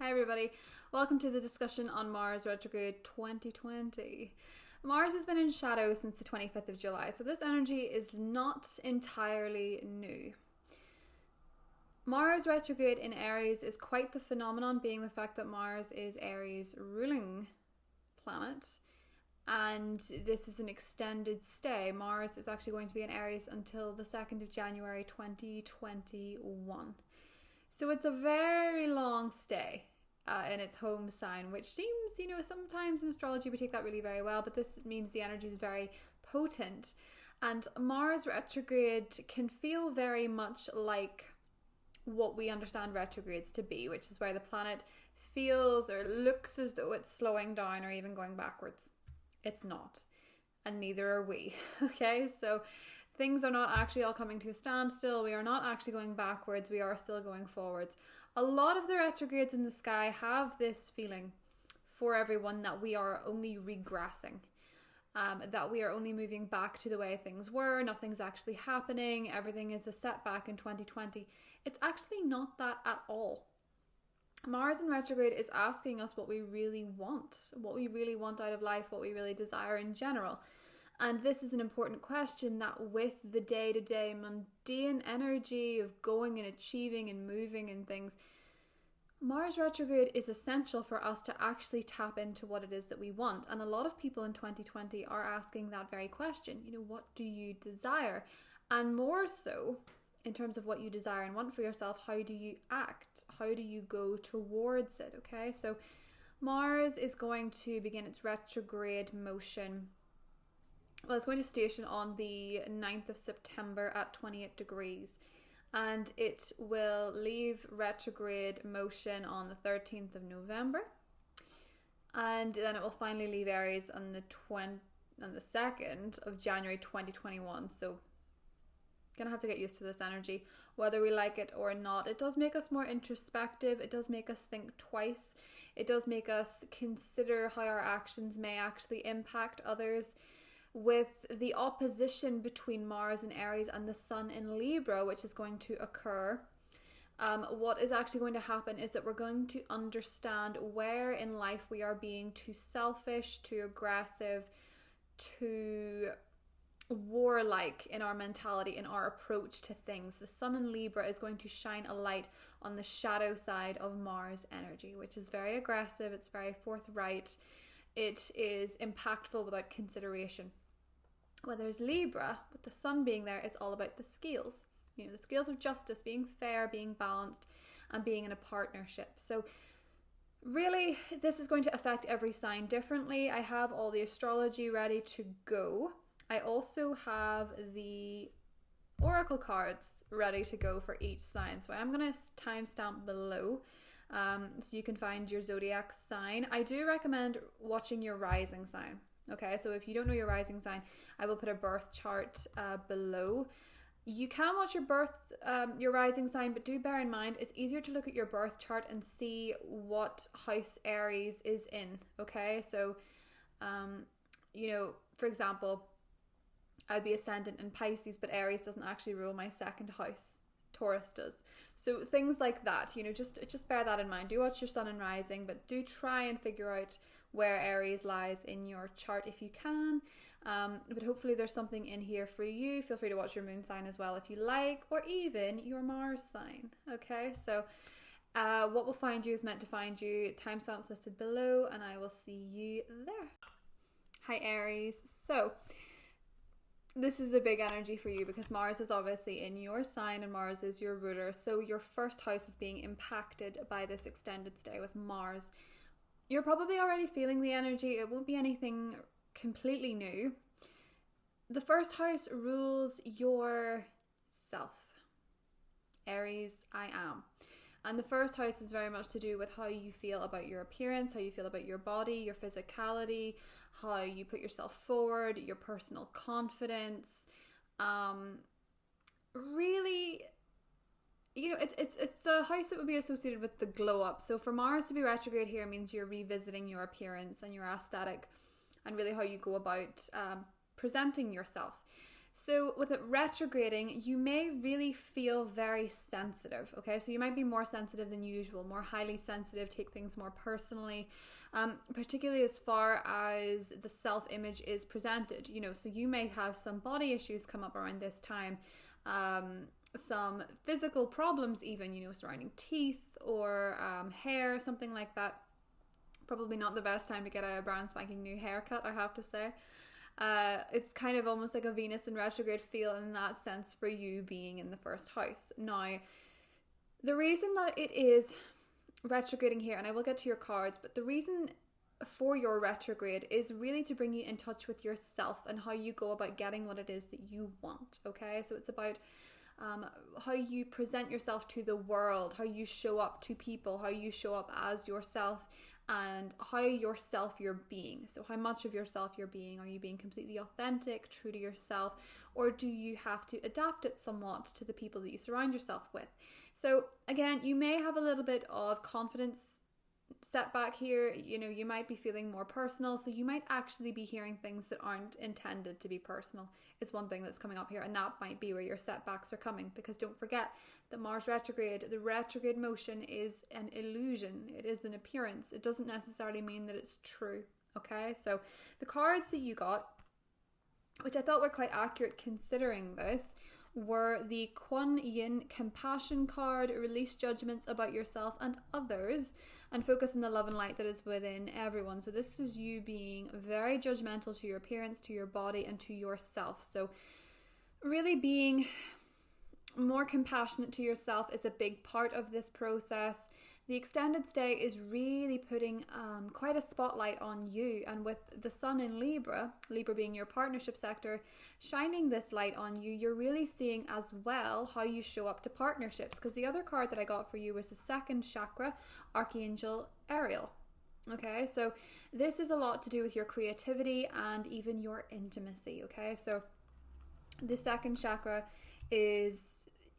Hi everybody, welcome to the discussion on Mars Retrograde 2020. Mars has been in shadow since the 25th of July, so this energy is not entirely new. Mars retrograde in Aries is quite the phenomenon, being the fact that Mars is Aries' ruling planet, and this is an extended stay. Mars is actually going to be in Aries until the 2nd of January 2021. So it's a very long stay in its home sign, which seems, sometimes in astrology we take that really very well, but this means the energy is very potent. And Mars retrograde can feel very much like what we understand retrogrades to be, which is where the planet feels or looks as though it's slowing down or even going backwards. It's not. And neither are we. Okay, so things are not actually all coming to a standstill. We are not actually going backwards. We are still going forwards. A lot of the retrogrades in the sky have this feeling for everyone that we are only regressing, that we are only moving back to the way things were. Nothing's actually happening. Everything is a setback in 2020. It's actually not that at all. Mars in retrograde is asking us what we really want out of life, what we really desire in general. And this is an important question that with the day-to-day mundane energy of going and achieving and moving and things, Mars retrograde is essential for us to actually tap into what it is that we want. And a lot of people in 2020 are asking that very question. What do you desire? And more so, in terms of what you desire and want for yourself, how do you act? How do you go towards it? Okay, so Mars is going to begin its retrograde motion. Well, it's going to station on the 9th of September at 28 degrees. And it will leave retrograde motion on the 13th of November. And then it will finally leave Aries on the 2nd of January 2021. So gonna have to get used to this energy, whether we like it or not. It does make us more introspective. It does make us think twice. It does make us consider how our actions may actually impact others. With the opposition between Mars in Aries and the Sun in Libra, which is going to occur, what is actually going to happen is that we're going to understand where in life we are being too selfish, too aggressive, too warlike in our mentality, in our approach to things. The Sun in Libra is going to shine a light on the shadow side of Mars energy, which is very aggressive, it's very forthright, it is impactful without consideration. Whereas Libra, with the Sun being there, is all about the scales. The scales of justice, being fair, being balanced, and being in a partnership. So really, this is going to affect every sign differently. I have all the astrology ready to go. I also have the oracle cards ready to go for each sign. So I'm going to timestamp below so you can find your zodiac sign. I do recommend watching your rising sign. Okay, so if you don't know your rising sign, I will put a birth chart below. You can watch your rising sign, but do bear in mind it's easier to look at your birth chart and see what house Aries is in. Okay, so for example, I'd be ascendant in Pisces, but Aries doesn't actually rule my second house. Taurus does. So things like that, just bear that in mind. Do watch your sun and rising, but do try and figure out where Aries lies in your chart if you can. But hopefully there's something in here for you. Feel free to watch your moon sign as well if you like, or even your Mars sign. Okay, so what will find you is meant to find you. Timestamps listed below, and I will see you there. Hi Aries. So this is a big energy for you because Mars is obviously in your sign and Mars is your ruler. So your first house is being impacted by this extended stay with Mars. You're probably already feeling the energy. It won't be anything completely new. The first house rules your self. Aries, I am. And the first house is very much to do with how you feel about your appearance, how you feel about your body, your physicality, how you put yourself forward, your personal confidence. Really, it's the house that would be associated with the glow up. So for Mars to be retrograde here means you're revisiting your appearance and your aesthetic and really how you go about presenting yourself. So with it retrograding, you may really feel very sensitive, okay? So you might be more sensitive than usual, more highly sensitive, take things more personally, particularly as far as the self-image is presented, you know, so you may have some body issues come up around this time, some physical problems even, you know, surrounding teeth or hair, something like that. Probably not the best time to get a brand spanking new haircut, I have to say. It's kind of almost like a Venus in retrograde feel in that sense for you being in the first house. Now, the reason that it is retrograding here, and I will get to your cards, but the reason for your retrograde is really to bring you in touch with yourself and how you go about getting what it is that you want, okay? So it's about how you present yourself to the world, how you show up to people, how you show up as yourself, and how yourself you're being. So how much of yourself you're being. Are you being completely authentic, true to yourself, or do you have to adapt it somewhat to the people that you surround yourself with? So again, you may have a little bit of confidence setback here. You know, you might be feeling more personal, so you might actually be hearing things that aren't intended to be personal, is one thing that's coming up here, and that might be where your setbacks are coming, because don't forget that Mars retrograde, the retrograde motion is an illusion, it is an appearance, it doesn't necessarily mean that it's true, okay? So the cards that you got, which I thought were quite accurate considering this, were the Kuan Yin compassion card, release judgments about yourself and others, and focus on the love and light that is within everyone. So this is you being very judgmental to your appearance, to your body, and to yourself. So really being more compassionate to yourself is a big part of this process. The extended stay is really putting quite a spotlight on you, and with the sun in Libra, Libra being your partnership sector, shining this light on you, you're really seeing as well how you show up to partnerships, because the other card that I got for you was the second chakra, Archangel Ariel. Okay, so this is a lot to do with your creativity and even your intimacy, okay? So the second chakra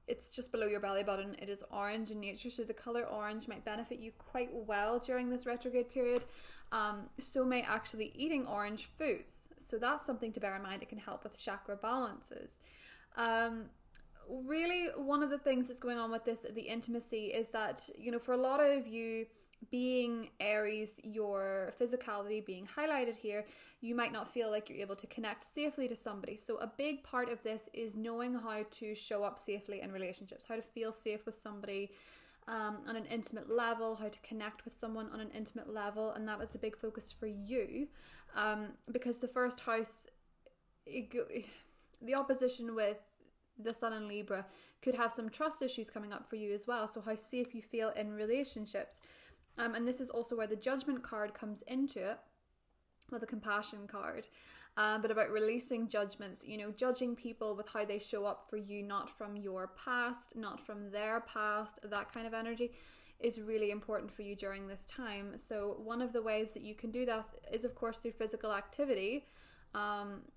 it's just below your belly button. It is orange in nature, so the color orange might benefit you quite well during this retrograde period. So may actually eating orange foods. So that's something to bear in mind. It can help with chakra balances. Really, one of the things that's going on with this, the intimacy, is that, you know, for a lot of you, being Aries, your physicality being highlighted here, you might not feel like you're able to connect safely to somebody. So a big part of this is knowing how to show up safely in relationships, how to feel safe with somebody on an intimate level, how to connect with someone on an intimate level, and that is a big focus for you, because the first house, the opposition with the sun in Libra could have some trust issues coming up for you as well. So how safe you feel in relationships. And this is also where the judgment card comes into it, or the compassion card, but about releasing judgments, you know, judging people with how they show up for you, not from your past, not from their past. That kind of energy is really important for you during this time. So one of the ways that you can do that is, of course, through physical activity,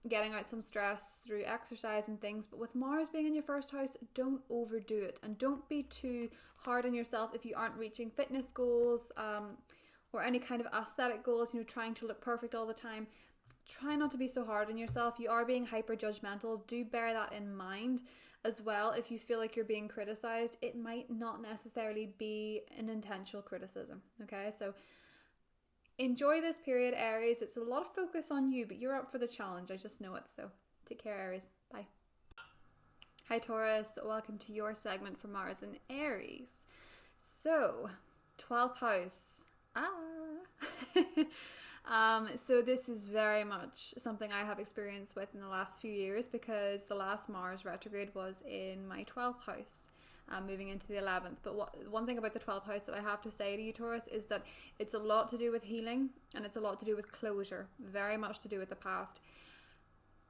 getting out some stress through exercise and things. But with Mars being in your first house, don't overdo it, and don't be too hard on yourself if you aren't reaching fitness goals or any kind of aesthetic goals, you know, trying to look perfect all the time. Try not to be so hard on yourself. You are being hyper judgmental. Do bear that in mind as well. If you feel like you're being criticized, it might not necessarily be an intentional criticism, okay? So enjoy this period, Aries. It's a lot of focus on you, but you're up for the challenge. I just know it. So take care, Aries. Bye. Hi, Taurus. Welcome to your segment for Mars and Aries. So, 12th house. So this is very much something I have experience with in the last few years, because the last Mars retrograde was in my 12th house. Moving into the 11th. But one thing about the 12th house that I have to say to you, Taurus, is that it's a lot to do with healing, and it's a lot to do with closure, very much to do with the past.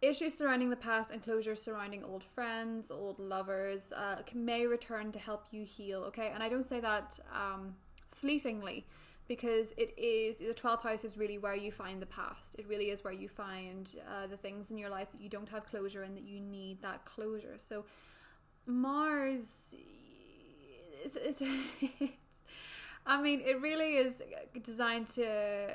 Issues surrounding the past and closure surrounding old friends, old lovers, may return to help you heal, okay? And I don't say that fleetingly, because it is, the 12th house is really where you find the past. It really is where you find the things in your life that you don't have closure in, that you need that closure. So Mars, I mean, it really is designed to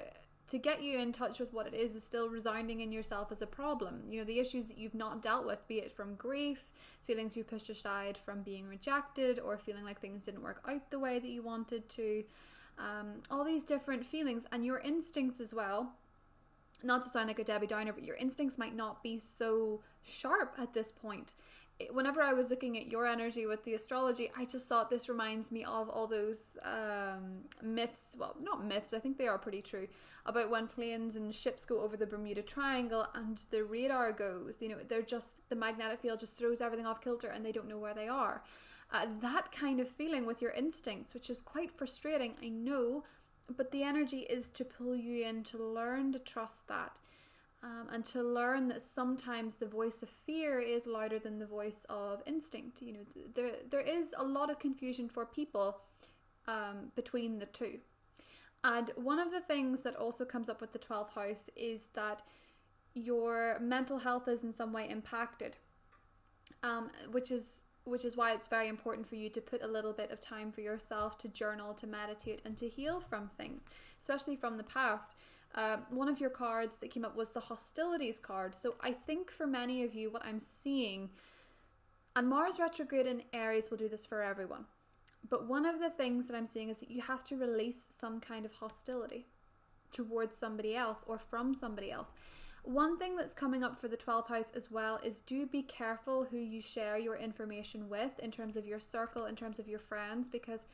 to get you in touch with what it is still resounding in yourself as a problem. You know, the issues that you've not dealt with, be it from grief, feelings you pushed aside from being rejected, or feeling like things didn't work out the way that you wanted to. All these different feelings, and your instincts as well. Not to sound like a Debbie Downer, but your instincts might not be so sharp at this point. Whenever I was looking at your energy with the astrology, I just thought this reminds me of all those myths, well, not myths, I think they are pretty true, about when planes and ships go over the Bermuda Triangle and the radar goes, you know, the magnetic field just throws everything off kilter and they don't know where they are. That kind of feeling with your instincts, which is quite frustrating, I know, but the energy is to pull you in, to learn to trust that. And to learn that sometimes the voice of fear is louder than the voice of instinct. You know, there is a lot of confusion for people between the two. And one of the things that also comes up with the 12th house is that your mental health is in some way impacted, which is why it's very important for you to put a little bit of time for yourself to journal, to meditate, and to heal from things, especially from the past. One of your cards that came up was the hostilities card. So I think for many of you, what I'm seeing, and Mars retrograde in Aries will do this for everyone, but one of the things that I'm seeing is that you have to release some kind of hostility towards somebody else or from somebody else. One thing that's coming up for the 12th house as well is do be careful who you share your information with in terms of your circle, in terms of your friends, because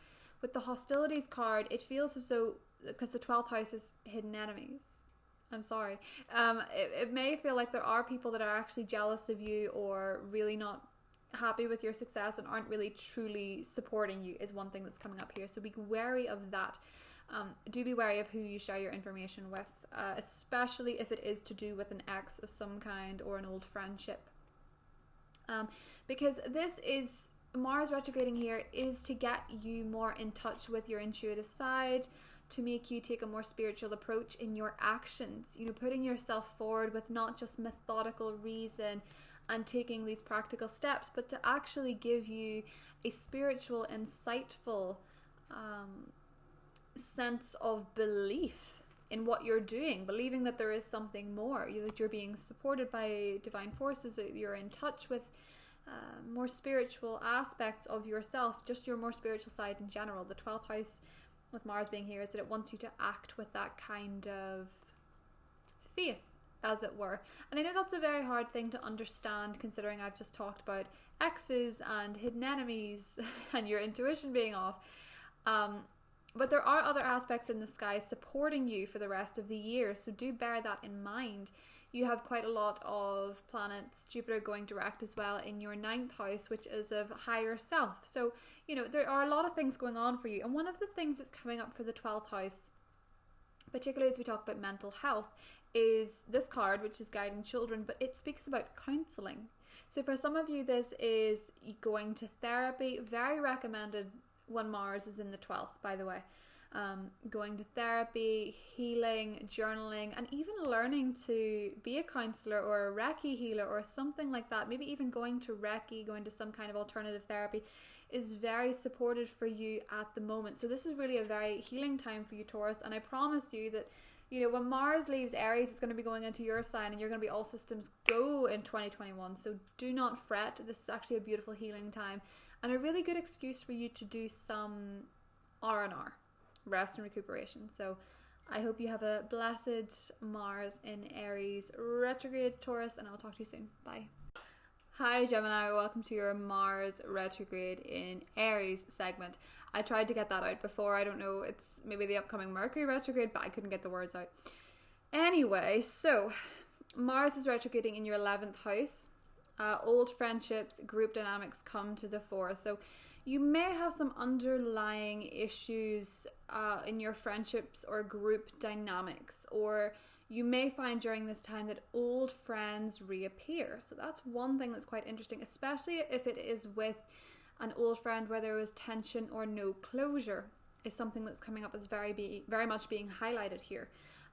with the hostilities card, it feels as though, because the 12th house is hidden enemies. I'm sorry. It may feel like there are people that are actually jealous of you or really not happy with your success and aren't really truly supporting you, is one thing that's coming up here. So be wary of that. Do be wary of who you share your information with, especially if it is to do with an ex of some kind or an old friendship. Because this is, Mars retrograding here is to get you more in touch with your intuitive side, to make you take a more spiritual approach in your actions, you know, putting yourself forward with not just methodical reason and taking these practical steps, but to actually give you a spiritual, insightful sense of belief in what you're doing, believing that there is something more, that you're being supported by divine forces, that you're in touch with more spiritual aspects of yourself, just your more spiritual side in general. The 12th house with Mars being here is that it wants you to act with that kind of faith, as it were. And I know that's a very hard thing to understand, considering I've just talked about exes and hidden enemies and your intuition being off. But there are other aspects in the sky supporting you for the rest of the year, so do bear that in mind. You have quite a lot of planets, Jupiter going direct as well in your 9th house, which is of higher self. So, you know, there are a lot of things going on for you. And one of the things that's coming up for the 12th house, particularly as we talk about mental health, is this card, which is guiding children, but it speaks about counselling. So for some of you, this is going to therapy, very recommended when Mars is in the 12th, by the way. Going to therapy, healing, journaling, and even learning to be a counselor or a Reiki healer or something like that. Maybe even going to Reiki, going to some kind of alternative therapy is very supported for you at the moment. So this is really a very healing time for you, Taurus. And I promise you that, you know, when Mars leaves Aries, it's going to be going into your sign and you're going to be all systems go in 2021. So do not fret. This is actually a beautiful healing time and a really good excuse for you to do some R&R. Rest and recuperation. So I hope you have a blessed Mars in Aries retrograde, Taurus, and I'll talk to you soon. Bye. Hi Gemini, welcome to your Mars retrograde in Aries segment. I tried to get that out before. I don't know, it's maybe the upcoming Mercury retrograde, but I couldn't get the words out. Anyway, so Mars is retrograding in your 11th house. Old friendships, group dynamics come to the fore. So you may have some underlying issues in your friendships or group dynamics, or you may find during this time that old friends reappear. So that's one thing that's quite interesting, especially if it is with an old friend where there was tension or no closure, is something that's coming up as very much being highlighted here.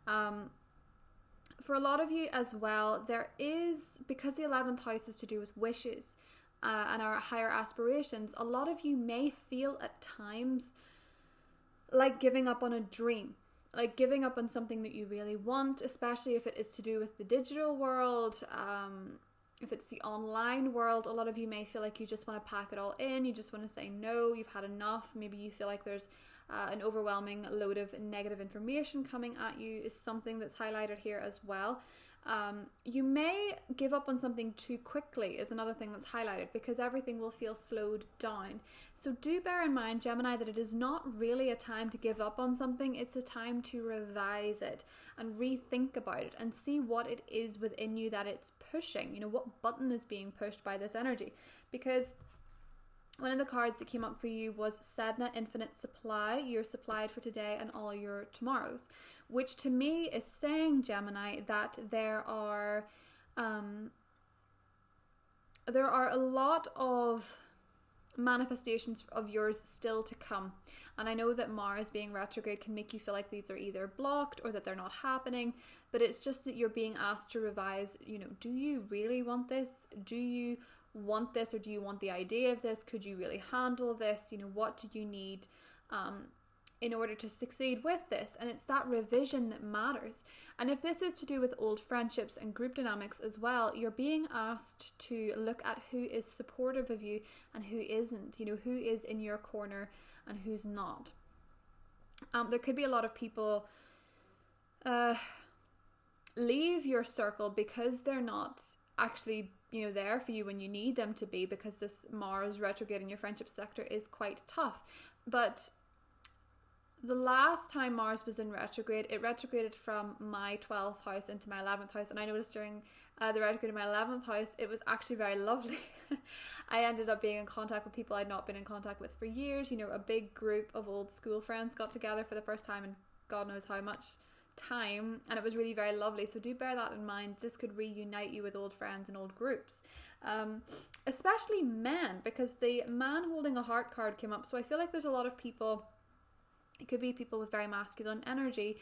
For a lot of you as well, there is, because the 11th house is to do with wishes and our higher aspirations, a lot of you may feel at times like giving up on a dream. like giving up on something that you really want, especially if it is to do with the digital world. If it's the online world, a lot of you may feel like you just want to pack it all in. You just want to say no, you've had enough. Maybe you feel like there's an overwhelming load of negative information coming at you, is something that's highlighted here as well. You may give up on something too quickly is another thing that's highlighted, because everything will feel slowed down. So do bear in mind, Gemini, that it is not really a time to give up on something. It's a time to revise it and rethink about it and see what it is within you that it's pushing. You know, what button is being pushed by this energy? Because one of the cards that came up for you was Sedna, Infinite Supply. You're supplied for today and all your tomorrows, which to me is saying, Gemini, that there are a lot of manifestations of yours still to come. And I know that Mars being retrograde can make you feel like these are either blocked or that they're not happening, but it's just that you're being asked to revise, you know, do you really want this? Do you want this, or do you want the idea of this? Could you really handle this? You know, what do you need in order to succeed with this? And it's that revision that matters. And if this is to do with old friendships and group dynamics as well, you're being asked to look at who is supportive of you and who isn't, you know, who is in your corner and who's not. There could be a lot of people leave your circle because they're not actually, you know, there for you when you need them to be, because this Mars retrograde in your friendship sector is quite tough. But the last time Mars was in retrograde, it retrograded from my 12th house into my 11th house, and I noticed during the retrograde in my 11th house, it was actually very lovely. I ended up being in contact with people I'd not been in contact with for years. You know, a big group of old school friends got together for the first time in God knows how much time, and it was really very lovely. So do bear that in mind. This could reunite you with old friends and old groups, especially men, because the man holding a heart card came up. So I feel like there's a lot of people, it could be people with very masculine energy,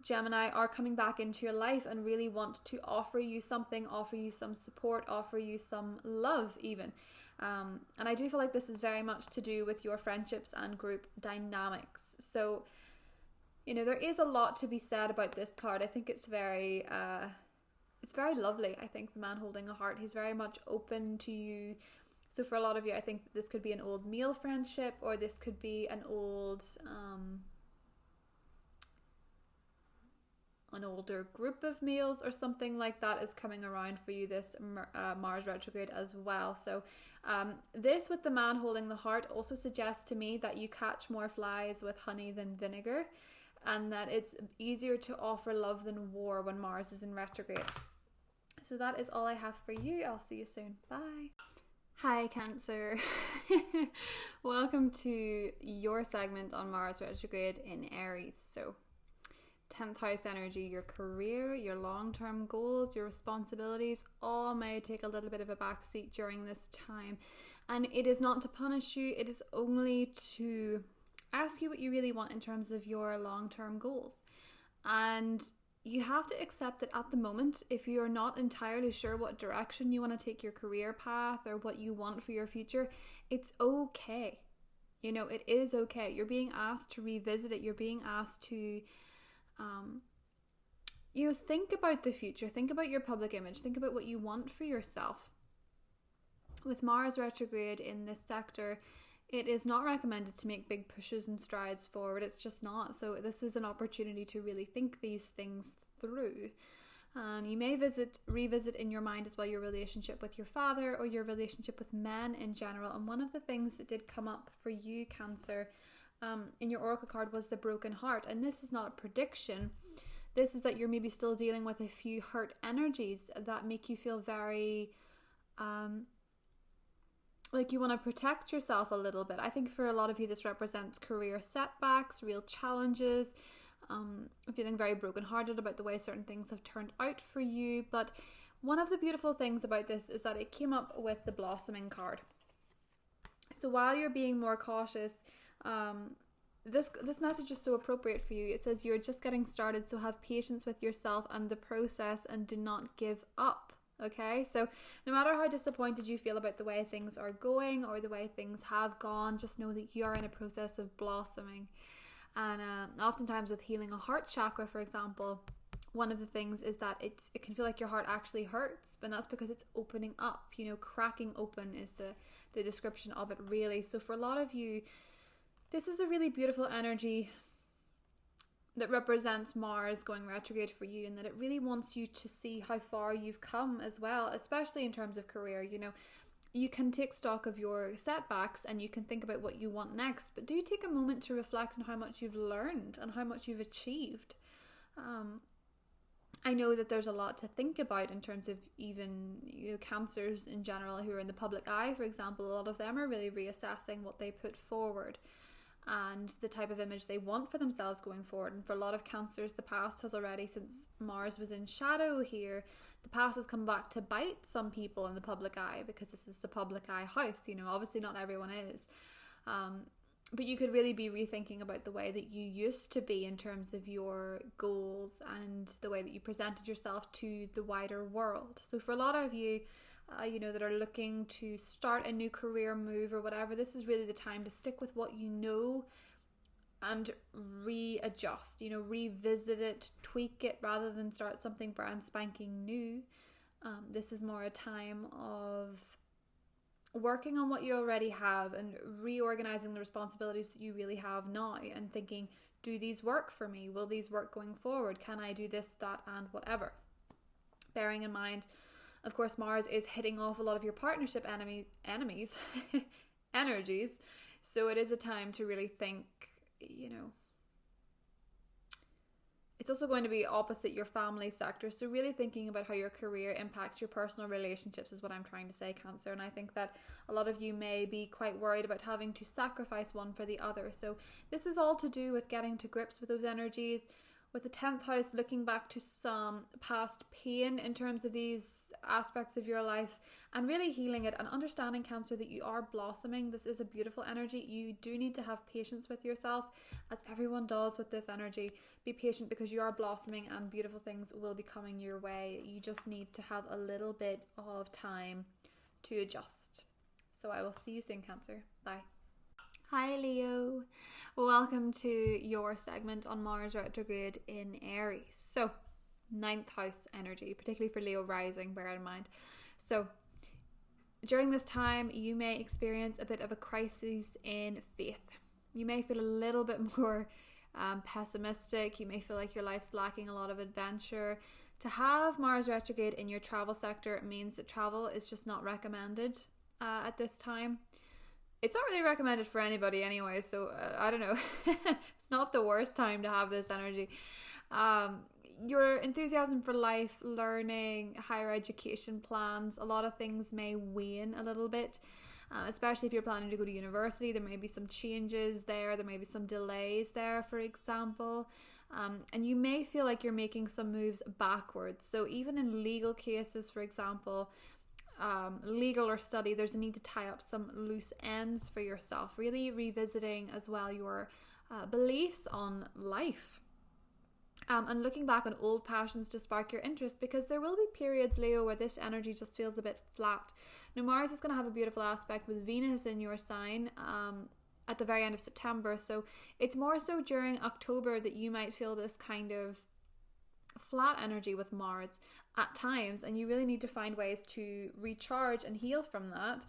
Gemini, are coming back into your life and really want to offer you something, offer you some support, offer you some love even. And I do feel like this is very much to do with your friendships and group dynamics. So, you know, there is a lot to be said about this card. I think it's very lovely. I think the man holding a heart, he's very much open to you. So for a lot of you, I think this could be an old male friendship, or this could be an old, an older group of males or something like that is coming around for you this Mars retrograde as well. So this with the man holding the heart also suggests to me that you catch more flies with honey than vinegar, and that it's easier to offer love than war when Mars is in retrograde. So that is all I have for you. I'll see you soon. Bye. Hi, Cancer. Welcome to your segment on Mars retrograde in Aries. So 10th house energy, your career, your long-term goals, your responsibilities all may take a little bit of a backseat during this time. And it is not to punish you, it is only to ask you what you really want in terms of your long-term goals. And you have to accept that at the moment, if you're not entirely sure what direction you want to take your career path or what you want for your future, it's okay. You know, it is okay. You're being asked to revisit it. You're being asked to you know, think about the future. Think about your public image. Think about what you want for yourself. With Mars retrograde in this sector, it is not recommended to make big pushes and strides forward. It's just not. So this is an opportunity to really think these things through. You may revisit in your mind as well your relationship with your father or your relationship with men in general. And one of the things that did come up for you, Cancer, in your oracle card was the broken heart. And this is not a prediction. This is that you're maybe still dealing with a few hurt energies that make you feel very like you want to protect yourself a little bit. I think for a lot of you this represents career setbacks, real challenges, feeling very brokenhearted about the way certain things have turned out for you. But one of the beautiful things about this is that it came up with the blossoming card. So while you're being more cautious, this message is so appropriate for you. It says you're just getting started, so have patience with yourself and the process and do not give up. Okay, so no matter how disappointed you feel about the way things are going or the way things have gone, just know that you are in a process of blossoming. And oftentimes with healing a heart chakra, for example, one of the things is that it can feel like your heart actually hurts, but that's because it's opening up. You know, cracking open is the description of it, really. So for a lot of you, this is a really beautiful energy that represents Mars going retrograde for you, and that it really wants you to see how far you've come as well, especially in terms of career. You know, you can take stock of your setbacks and you can think about what you want next, but do take a moment to reflect on how much you've learned and how much you've achieved. I know that there's a lot to think about in terms of even, you know, cancers in general who are in the public eye, for example. A lot of them are really reassessing what they put forward and the type of image they want for themselves going forward. And for a lot of cancers, the past has already, since Mars was in shadow here, the past has come back to bite some people in the public eye, because this is the public eye house. You know, obviously not everyone is. But you could really be rethinking about the way that you used to be in terms of your goals and the way that you presented yourself to the wider world. So for a lot of you, you know, that are looking to start a new career move or whatever, this is really the time to stick with what you know and readjust, you know, revisit it, tweak it, rather than start something brand spanking new. This is more a time of working on what you already have and reorganizing the responsibilities that you really have now, and thinking, do these work for me? Will these work going forward? Can I do this, that, and whatever? Bearing in mind, of course, Mars is hitting off a lot of your partnership enemies energies. So it is a time to really think, you know, it's also going to be opposite your family sector. So really thinking about how your career impacts your personal relationships is what I'm trying to say, Cancer. And I think that a lot of you may be quite worried about having to sacrifice one for the other. So this is all to do with getting to grips with those energies, with the 10th house looking back to some past pain in terms of these aspects of your life, and really healing it and understanding, Cancer, that you are blossoming. This is a beautiful energy. You do need to have patience with yourself, as everyone does with this energy. Be patient, because you are blossoming and beautiful things will be coming your way. You just need to have a little bit of time to adjust. So I will see you soon, Cancer. Bye. Hi Leo, welcome to your segment on Mars retrograde in Aries. So 9th house energy, particularly for Leo rising, bear in mind. So during this time, you may experience a bit of a crisis in faith. You may feel a little bit more pessimistic. You may feel like your life's lacking a lot of adventure. To have Mars retrograde in your travel sector means that travel is just not recommended at this time. It's not really recommended for anybody anyway, so I don't know. Not the worst time to have this energy. Your enthusiasm for life, learning, higher education plans, a lot of things may wane a little bit, especially if you're planning to go to university. There may be some changes there. There may be some delays there, for example. And you may feel like you're making some moves backwards. So even in legal cases, for example, legal or study, there's a need to tie up some loose ends for yourself, really revisiting as well your beliefs on life, and looking back on old passions to spark your interest, because there will be periods, Leo, where this energy just feels a bit flat. Now Mars is going to have a beautiful aspect with Venus in your sign at the very end of September, so it's more so during October that you might feel this kind of flat energy with Mars at times, and you really need to find ways to recharge and heal from that.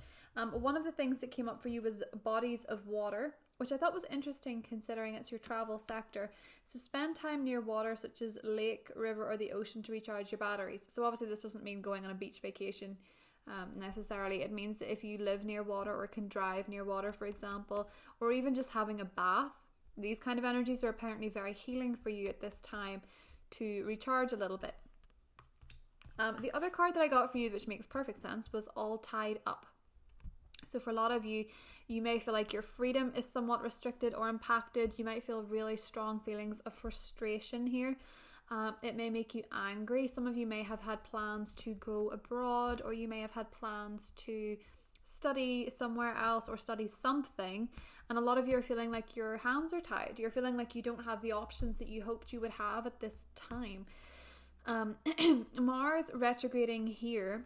One of the things that came up for you was bodies of water, which I thought was interesting considering it's your travel sector. So spend time near water, such as lake, river, or the ocean, to recharge your batteries. So obviously this doesn't mean going on a beach vacation necessarily. It means that if you live near water or can drive near water, for example, or even just having a bath, these kind of energies are apparently very healing for you at this time to recharge a little bit. The other card that I got for you, which makes perfect sense, was all tied up. So for a lot of you, you may feel like your freedom is somewhat restricted or impacted. You might feel really strong feelings of frustration here. It may make you angry. Some of you may have had plans to go abroad, or you may have had plans to study somewhere else or study something, and a lot of you are feeling like your hands are tied. You're feeling like you don't have the options that you hoped you would have at this time. Mars retrograding here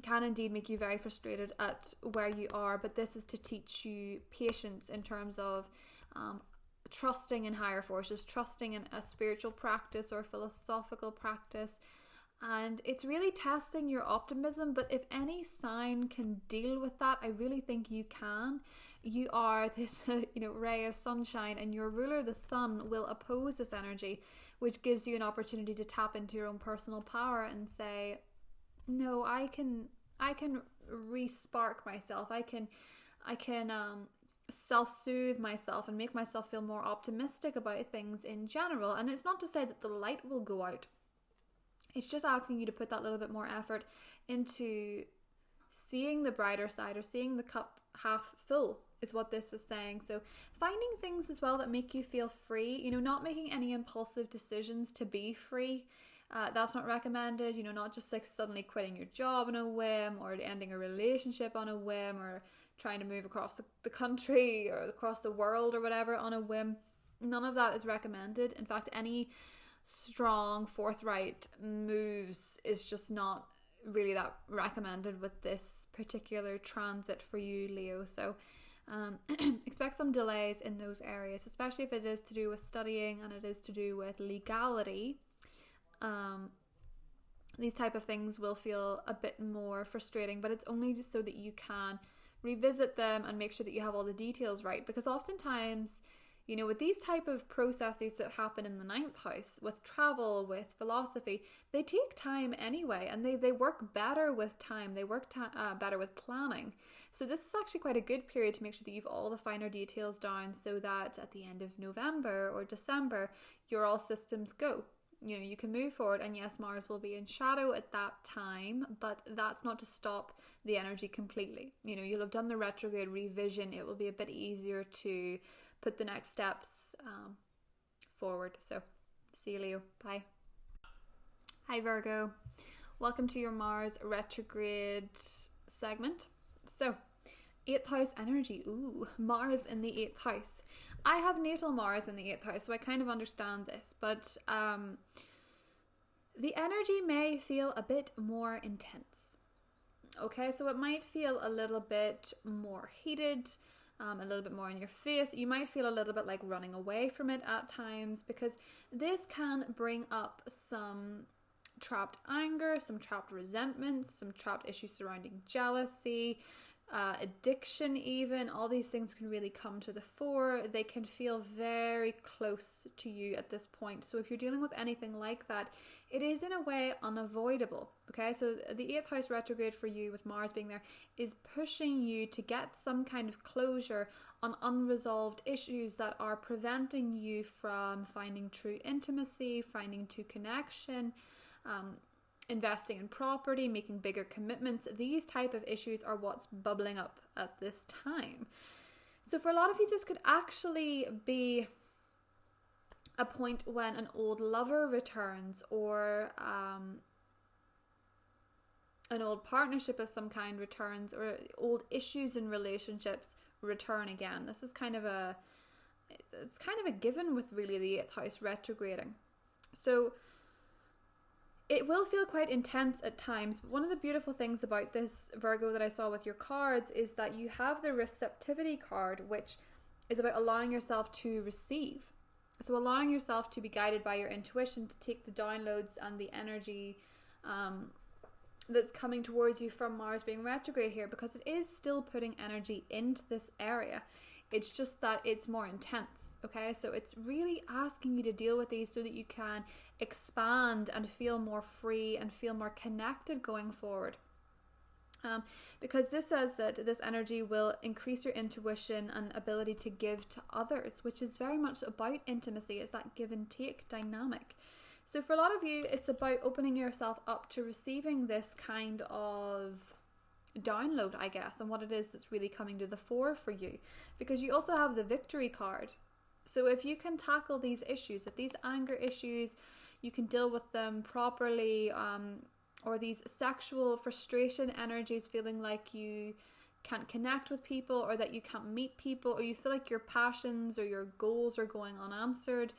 can indeed make you very frustrated at where you are, but this is to teach you patience in terms of trusting in higher forces, trusting in a spiritual practice or philosophical practice. And it's really testing your optimism. But if any sign can deal with that, I really think you can. You are this ray of sunshine, and your ruler, the sun, will oppose this energy, which gives you an opportunity to tap into your own personal power and say, no, I can re-spark myself. I can self-soothe myself and make myself feel more optimistic about things in general. And it's not to say that the light will go out. It's just asking you to put that little bit more effort into seeing the brighter side, or seeing the cup half full, is what this is saying. So finding things as well that make you feel free, not making any impulsive decisions to be free. That's not recommended, not just like suddenly quitting your job on a whim, or ending a relationship on a whim, or trying to move across the country or across the world or whatever on a whim. None of that is recommended. In fact, any strong, forthright moves is just not really that recommended with this particular transit for you, Leo. So expect some delays in those areas, especially if it is to do with studying and it is to do with legality. These type of things will feel a bit more frustrating, but it's only just so that you can revisit them and make sure that you have all the details right. Because oftentimes, with these type of processes that happen in the 9th house, with travel, with philosophy, they take time anyway, and they work better with time. They work better with planning. So this is actually quite a good period to make sure that you've all the finer details down, so that at the end of November or December, you're all systems go. You can move forward. And yes, Mars will be in shadow at that time, but that's not to stop the energy completely. You'll have done the retrograde revision. It will be a bit easier to put the next steps forward. So see you, Leo. Bye. Hi, Virgo. Welcome to your Mars retrograde segment. So 8th house energy. Ooh, Mars in the 8th house. I have natal Mars in the 8th house, so I kind of understand this, but the energy may feel a bit more intense. Okay, so it might feel a little bit more heated, a little bit more in your face. You might feel a little bit like running away from it at times, because this can bring up some trapped anger, some trapped resentments, some trapped issues surrounding jealousy, addiction even. All these things can really come to the fore. They can feel very close to you at this point. So if you're dealing with anything like that, it is in a way unavoidable. Okay, so the 8th house retrograde for you, with Mars being there, is pushing you to get some kind of closure on unresolved issues that are preventing you from finding true intimacy, finding true connection, investing in property, making bigger commitments. These type of issues are what's bubbling up at this time. So for a lot of you, this could actually be a point when an old lover returns, or an old partnership of some kind returns, or old issues in relationships return again. This is kind of a given with really the 8th house retrograding. So it will feel quite intense at times. But one of the beautiful things about this, Virgo, that I saw with your cards is that you have the receptivity card, which is about allowing yourself to receive. So allowing yourself to be guided by your intuition, to take the downloads and the energy that's coming towards you from Mars being retrograde here, because it is still putting energy into this area. It's just that it's more intense, okay? So it's really asking you to deal with these so that you can expand and feel more free and feel more connected going forward. Because this says that this energy will increase your intuition and ability to give to others, which is very much about intimacy. It's that give and take dynamic. So for a lot of you, it's about opening yourself up to receiving this kind of download, I guess, and what it is that's really coming to the fore for you, because you also have the victory card. So if you can tackle these issues, if these anger issues, you can deal with them properly, or these sexual frustration energies, feeling like you can't connect with people, or that you can't meet people, or you feel like your passions or your goals are going unanswered,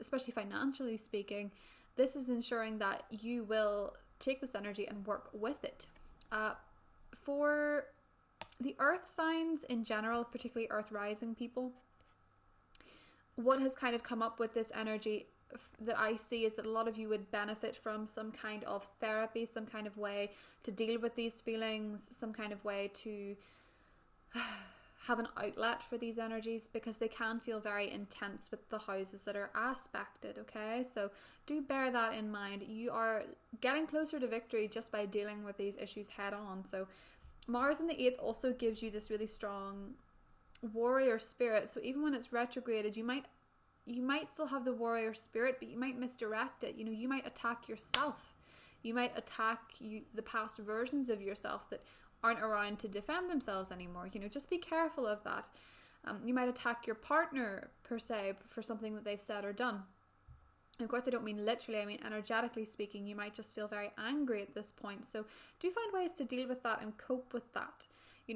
especially financially speaking, this is ensuring that you will take this energy and work with it. For the earth signs in general, particularly earth rising people, what has kind of come up with this energy that I see is that a lot of you would benefit from some kind of therapy, some kind of way to deal with these feelings, some kind of way to have an outlet for these energies, because they can feel very intense with the houses that are aspected, okay? So do bear that in mind. You are getting closer to victory just by dealing with these issues head on. So Mars in the 8th also gives you this really strong warrior spirit. So even when it's retrograded, you might still have the warrior spirit, but you might misdirect it. You might attack yourself. You might attack the past versions of yourself that aren't around to defend themselves anymore. Just be careful of that. You might attack your partner per se for something that they've said or done. And of course, I don't mean literally, I mean energetically speaking. You might just feel very angry at this point. So do find ways to deal with that and cope with that.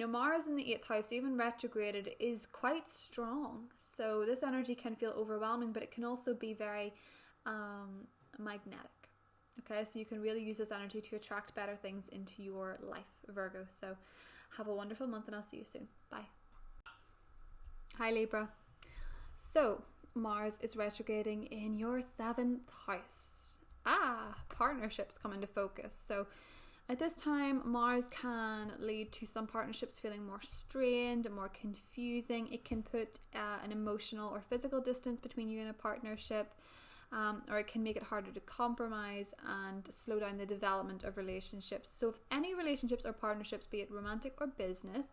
Mars in the 8th house, even retrograded, is quite strong. So this energy can feel overwhelming, but it can also be very magnetic. Okay, so you can really use this energy to attract better things into your life, Virgo. So have a wonderful month, and I'll see you soon. Bye. Hi, Libra. So Mars is retrograding in your 7th house. Partnerships come into focus. So at this time, Mars can lead to some partnerships feeling more strained and more confusing. It can put an emotional or physical distance between you and a partnership. Or it can make it harder to compromise and slow down the development of relationships. So if any relationships or partnerships, be it romantic or business,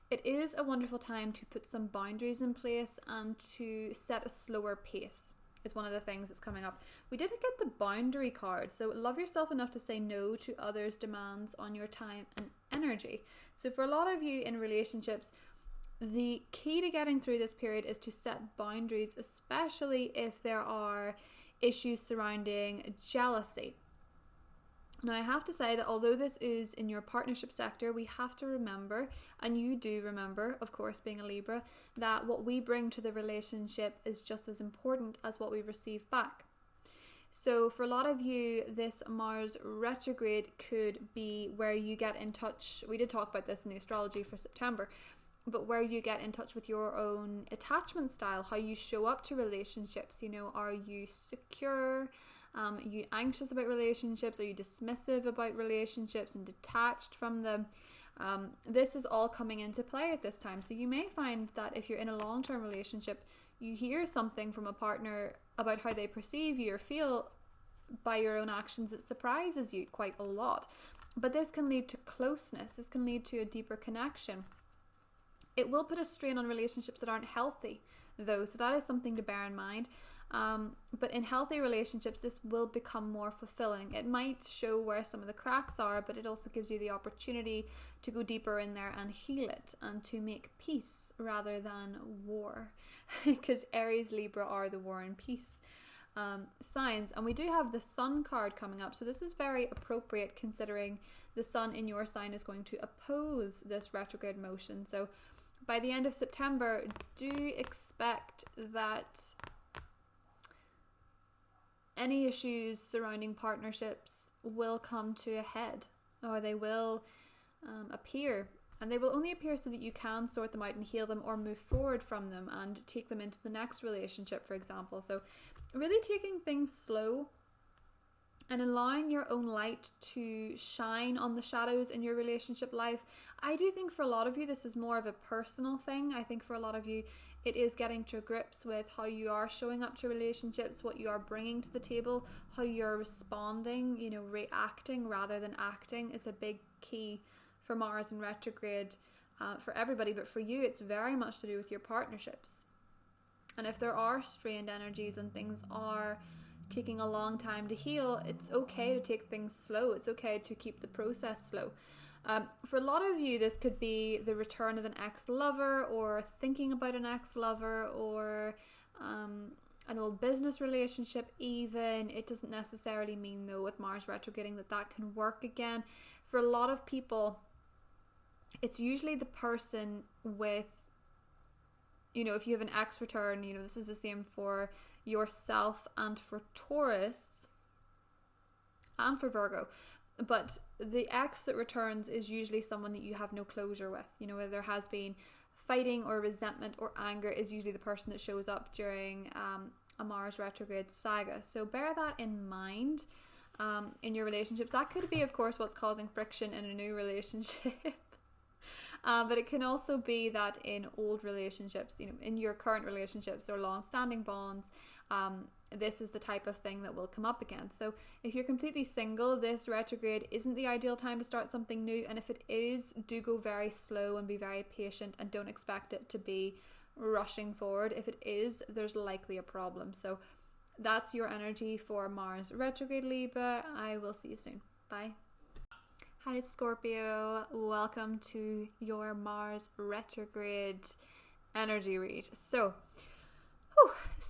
it is a wonderful time to put some boundaries in place and to set a slower pace. Is one of the things that's coming up. We did get the boundary card. So love yourself enough to say no to others' demands on your time and energy. So for a lot of you in relationships, the key to getting through this period is to set boundaries, especially if there are issues surrounding jealousy. Now, I have to say that although this is in your partnership sector, we have to remember, and you do remember, of course, being a Libra, that what we bring to the relationship is just as important as what we receive back. So for a lot of you, this Mars retrograde could be where you get in touch. We did talk about this in the astrology for September, but where you get in touch with your own attachment style, how you show up to relationships. Are you secure? Are you anxious about relationships? Are you dismissive about relationships and detached from them? This is all coming into play at this time. So you may find that if you're in a long-term relationship, you hear something from a partner about how they perceive you or feel by your own actions that surprises you quite a lot. But this can lead to closeness. This can lead to a deeper connection. It will put a strain on relationships that aren't healthy, though, so that is something to bear in mind. But in healthy relationships, this will become more fulfilling. It might show where some of the cracks are, but it also gives you the opportunity to go deeper in there and heal it and to make peace rather than war, because Aries, Libra are the war and peace signs. And we do have the Sun card coming up, so this is very appropriate considering the Sun in your sign is going to oppose this retrograde motion. So by the end of September, do expect that any issues surrounding partnerships will come to a head, or they will appear, and they will only appear so that you can sort them out and heal them or move forward from them and take them into the next relationship, for example. So really taking things slow and allowing your own light to shine on the shadows in your relationship life. I do think for a lot of you, this is more of a personal thing. I think for a lot of you, it is getting to grips with how you are showing up to relationships, what you are bringing to the table, how you're responding, reacting rather than acting is a big key for Mars in retrograde for everybody. But for you, it's very much to do with your partnerships. And if there are strained energies and things are taking a long time to heal, it's okay to take things slow. It's okay to keep the process slow. For a lot of you, this could be the return of an ex-lover, or thinking about an ex-lover, or an old business relationship even. It doesn't necessarily mean, though, with Mars retrograding that can work again. For a lot of people, it's usually the person with, if you have an ex return, this is the same for yourself and for Taurus and for Virgo. But the ex that returns is usually someone that you have no closure with, where there has been fighting or resentment or anger is usually the person that shows up during a Mars retrograde saga. So bear that in mind in your relationships. That could be, of course, what's causing friction in a new relationship. But it can also be that in old relationships, in your current relationships or long-standing bonds, this is the type of thing that will come up again. So if you're completely single, this retrograde isn't the ideal time to start something new. And if it is, do go very slow and be very patient and don't expect it to be rushing forward. If it is, there's likely a problem. So that's your energy for Mars retrograde, Libra. I will see you soon. Bye. Hi Scorpio, welcome to your Mars retrograde energy read. So,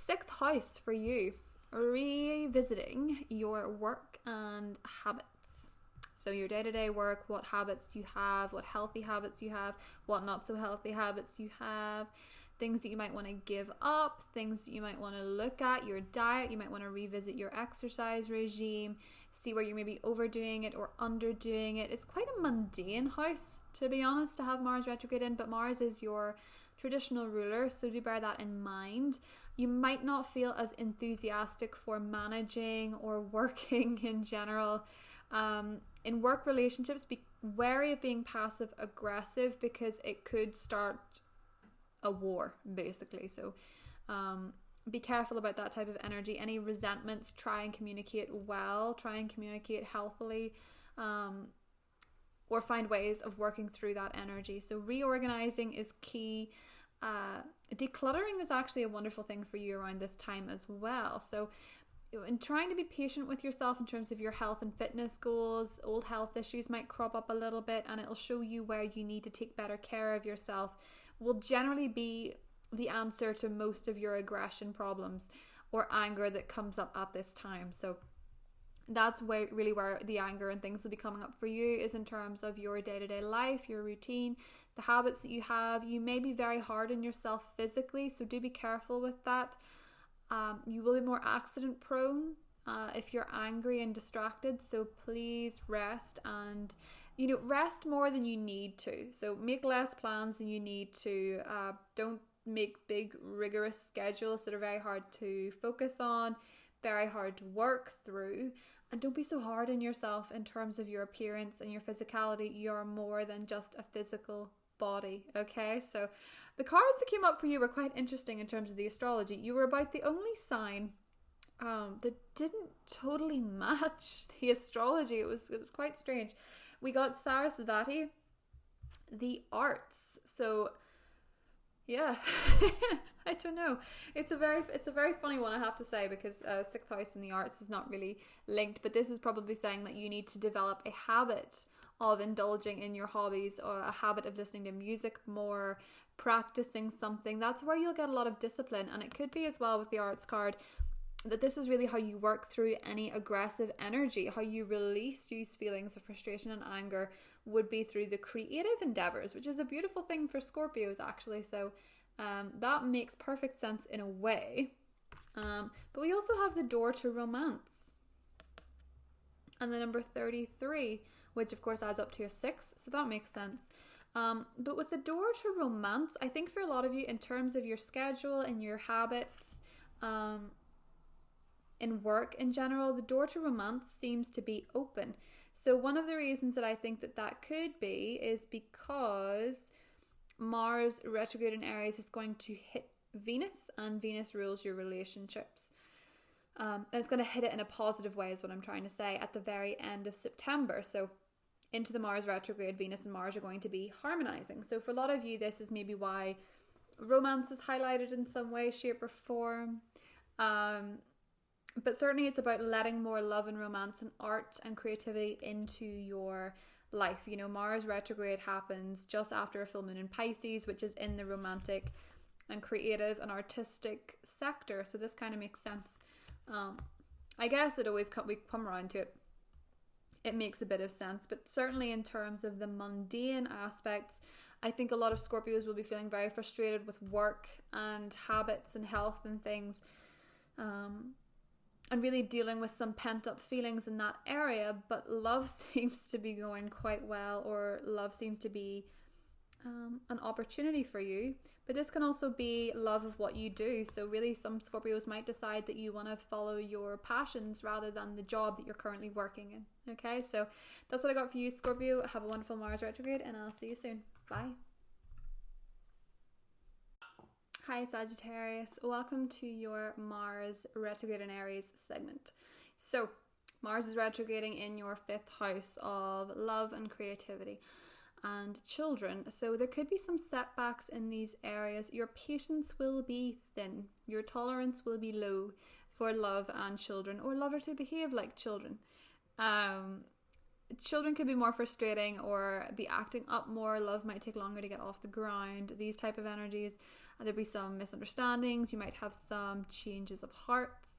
6th house for you, revisiting your work and habits. So your day-to-day work, what habits you have, what healthy habits you have, what not so healthy habits you have, things that you might want to give up, things that you might want to look at, your diet, you might want to revisit your exercise regime, see where you're maybe overdoing it or underdoing it. It's quite a mundane house, to be honest, to have Mars retrograde in, but Mars is your traditional ruler, so do bear that in mind. You might not feel as enthusiastic for managing or working in general. In work relationships, be wary of being passive aggressive because it could start a war, basically. So be careful about that type of energy. Any resentments, try and communicate well, try and communicate healthily, or find ways of working through that energy. So reorganizing is key. Decluttering is actually a wonderful thing for you around this time as well. So in trying to be patient with yourself in terms of your health and fitness goals, old health issues might crop up a little bit, and it'll show you where you need to take better care of yourself. Will generally be the answer to most of your aggression problems or anger that comes up at this time. So that's really where the anger and things will be coming up for you, is in terms of your day-to-day life, your routine, the habits that you have. You may be very hard on yourself physically, so do be careful with that. You will be more accident prone if you're angry and distracted, so please rest, and rest more than you need to. So make less plans than you need to. Don't make big rigorous schedules that are very hard to focus on, very hard to work through. And don't be so hard on yourself in terms of your appearance and your physicality. You're more than just a physical body, okay? So the cards that came up for you were quite interesting in terms of the astrology. You were about the only sign that didn't totally match the astrology. It was quite strange. We got Sarasvati, the arts. So yeah, I don't know. It's a very funny one, I have to say, because 6th house in the arts is not really linked, but this is probably saying that you need to develop a habit of indulging in your hobbies, or a habit of listening to music more, practicing something. That's where you'll get a lot of discipline. And it could be as well with the arts card that this is really how you work through any aggressive energy, how you release these feelings of frustration and anger would be through the creative endeavors, which is a beautiful thing for Scorpios actually. So that makes perfect sense in a way. But we also have the door to romance and the number 33, which of course adds up to a 6, so that makes sense. But with the door to romance, I think for a lot of you, in terms of your schedule and your habits, in work in general, the door to romance seems to be open. So one of the reasons that I think that could be is because Mars retrograde in Aries is going to hit Venus, and Venus rules your relationships. And it's going to hit it in a positive way, is what I'm trying to say, at the very end of September. So into the Mars retrograde, Venus and Mars are going to be harmonizing. So for a lot of you, this is maybe why romance is highlighted in some way, shape or form. But certainly it's about letting more love and romance and art and creativity into your life. Mars retrograde happens just after a full moon in Pisces, which is in the romantic and creative and artistic sector. So this kind of makes sense. I guess we come around to it. It makes a bit of sense, but certainly in terms of the mundane aspects, I think a lot of Scorpios will be feeling very frustrated with work and habits and health and things. And really dealing with some pent-up feelings in that area, but love seems to be going quite well, or love seems to be an opportunity for you, but this can also be love of what you do. So really some Scorpios might decide that you want to follow your passions rather than the job that you're currently working in. Okay, so that's what I got for you, Scorpio. Have a wonderful Mars retrograde, and I'll see you soon. Bye. Hi Sagittarius, welcome to your Mars retrograde in Aries segment. So Mars is retrograding in your 5th house of love and creativity and children. So there could be some setbacks in these areas. Your patience will be thin. Your tolerance will be low for love and children, or lovers who behave like children. Children could be more frustrating or be acting up more. Love might take longer to get off the ground. These type of energies. There'll be some misunderstandings. You might have some changes of hearts.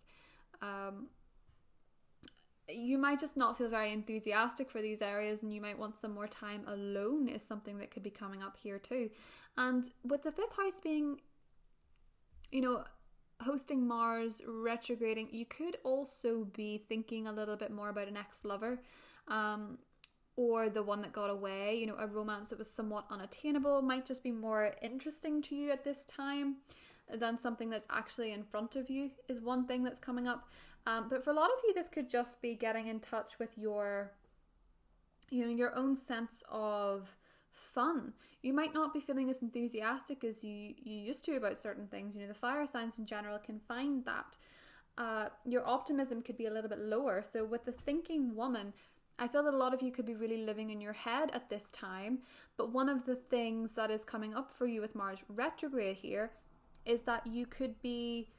You might just not feel very enthusiastic for these areas, and you might want some more time alone is something that could be coming up here too. And with the 5th house being, hosting Mars retrograding, you could also be thinking a little bit more about an ex-lover, or the one that got away. A romance that was somewhat unattainable might just be more interesting to you at this time than something that's actually in front of you is one thing that's coming up. But for a lot of you, this could just be getting in touch with your own sense of fun. You might not be feeling as enthusiastic as you used to about certain things. The fire signs in general can find that. Your optimism could be a little bit lower. So with the thinking woman, I feel that a lot of you could be really living in your head at this time. But one of the things that is coming up for you with Mars retrograde here is that you could be...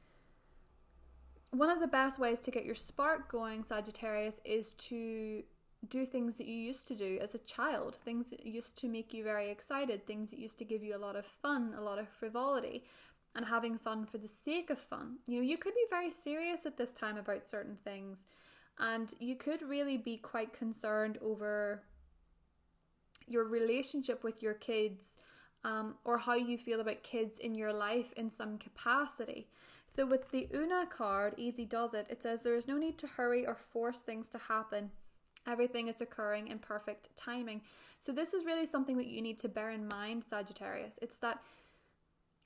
One of the best ways to get your spark going, Sagittarius, is to do things that you used to do as a child, things that used to make you very excited, things that used to give you a lot of fun, a lot of frivolity, and having fun for the sake of fun. You could be very serious at this time about certain things, and you could really be quite concerned over your relationship with your kids, or how you feel about kids in your life in some capacity. So with the Una card, Easy Does It, it says there is no need to hurry or force things to happen. Everything is occurring in perfect timing. So this is really something that you need to bear in mind, Sagittarius. It's that